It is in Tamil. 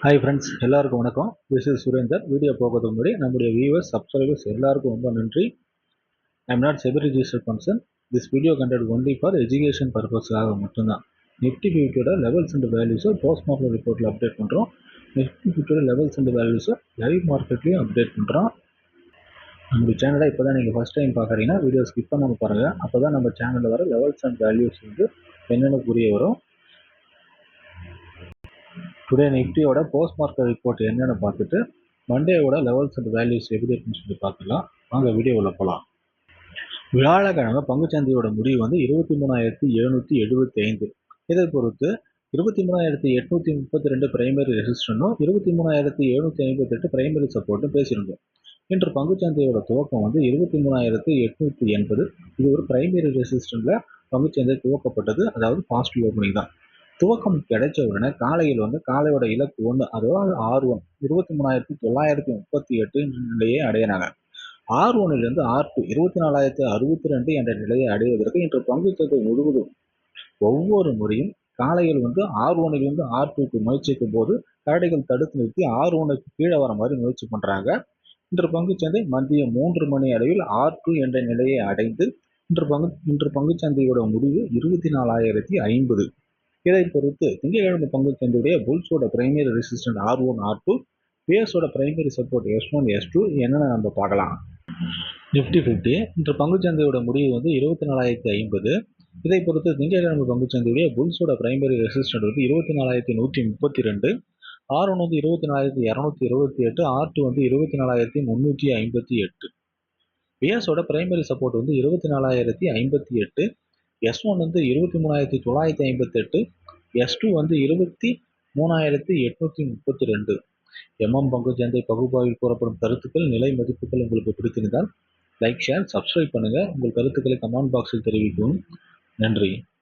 ஹாய் ஃப்ரெண்ட்ஸ், எல்லாருக்கும் வணக்கம். This is Surender. வீடியோ போகிறதுக்கு முன்னாடி நம்முடைய வியூவர்ஸ், சப்ஸ்கிரைபர்ஸ் எல்லாருக்கும் ரொம்ப நன்றி. I am not SEBI registered person. This video content only for education பர்பஸ்க்காக மட்டும்தான். நிஃப்டி ஃபிஃப்டியோட லெவல்ஸ் அண்ட் வேல்யூஸை போஸ்ட் மார்க்கெட் ரிப்போர்ட்டில் அப்டேட் பண்ணுறோம். நிஃப்டி ஃபிஃப்டியோட லெவல்ஸ் அண்ட் வேல்யூஸை லைவ் மார்க்கெட்லேயும் அப்டேட் பண்ணுறோம். நம்முடைய சேனலை இப்போ தான் நீங்கள் ஃபஸ்ட் டைம் பார்க்குறீங்கன்னா வீடியோ ஸ்கிப் பண்ணாமல் பாருங்கள். அப்போ தான் நம்ம சேனலில் வர லெவல்ஸ் அண்ட் வேல்யூஸ் வந்து என்னென்ன புரிய வரும். டுடே நிஃப்டியோட போஸ்ட் மார்க்கெட் ரிப்போர்ட் என்னென்னு பார்த்துட்டு மண்டேவோட லெவல்ஸ் அண்ட் வேல்யூஸ் எப்படி இருக்குன்னு சொல்லி பார்க்கலாம். வாங்க வீடியோவில் போகலாம். வியாழக்கிழமை பங்குச்சந்தையோட முடிவு வந்து 23,775. இதை பொறுத்து 23,832 பிரைமரி ரெசிஸ்டன்ஸும் 23,758 பிரைமரி சப்போர்ட்டும் பேசியிருந்தோம். இன்று பங்குச்சந்தையோட துவக்கம் வந்து 23,880. இது ஒரு பிரைமரி ரெசிஸ்டன்ட்ல பங்குச்சந்தை துவக்கப்பட்டது, அதாவது பாசிட்டிவ் ஓப்பனிங் தான். துவக்கம் கிடைச்ச உடனே காலையில் வந்து காலையோட இலக்கு 1, அதாவது R1 23,938 நிலையை அடையினாங்க. R1லிருந்து R2 24,062 என்ற நிலையை அடைவதற்கு இன்று பங்குச்சந்தை முழுவதும் ஒவ்வொரு முறையும் காலையில் வந்து R1லிருந்து R2க்கு முயற்சிக்கும் போது கரடிகள் தடுத்து நிறுத்தி R1க்கு கீழே வர மாதிரி முயற்சி பண்றாங்க. இன்று பங்குச்சந்தை மதியம் 3 மணி அளவில் R2 என்ற நிலையை அடைந்து இன்று பங்குச்சந்தையோட முடிவு 24,050. இதை பொறுத்து திங்கட்கிழமை பங்குச்சந்தையுடைய புல்ஸோட பிரைமரி ரெசிஸ்டன்ட் R1 R2, பியர்ஸோட பிரைமரி சப்போர்ட் S1 S2 என்னென்ன நம்ம பார்க்கலாம். நிஃப்டி 50 இன்று பங்குச்சந்தையோட முடிவு வந்து 24,050. இதை பொறுத்து திங்கட்கிழமை பங்குச்சந்தையுடைய புல்ஸோட பிரைமரி ரெசிஸ்டன்ட் வந்து 24,132, R1 வந்து 24,228, R2 வந்து 24,358. பியர்ஸோட பிரைமரி சப்போர்ட் வந்து 24,058, S1 வந்து 23,958, S2 வந்து 23,832. பங்குச்சந்தை பகுப்பாய்வில் கூறப்படும் கருத்துக்கள், நிலை மதிப்புகள் உங்களுக்கு பிடித்திருந்தால் லைக், ஷேர், சப்ஸ்கிரைப் பண்ணுங்க. உங்கள் கருத்துக்களை கமெண்ட் பாக்ஸில் தெரிவிக்கவும். நன்றி.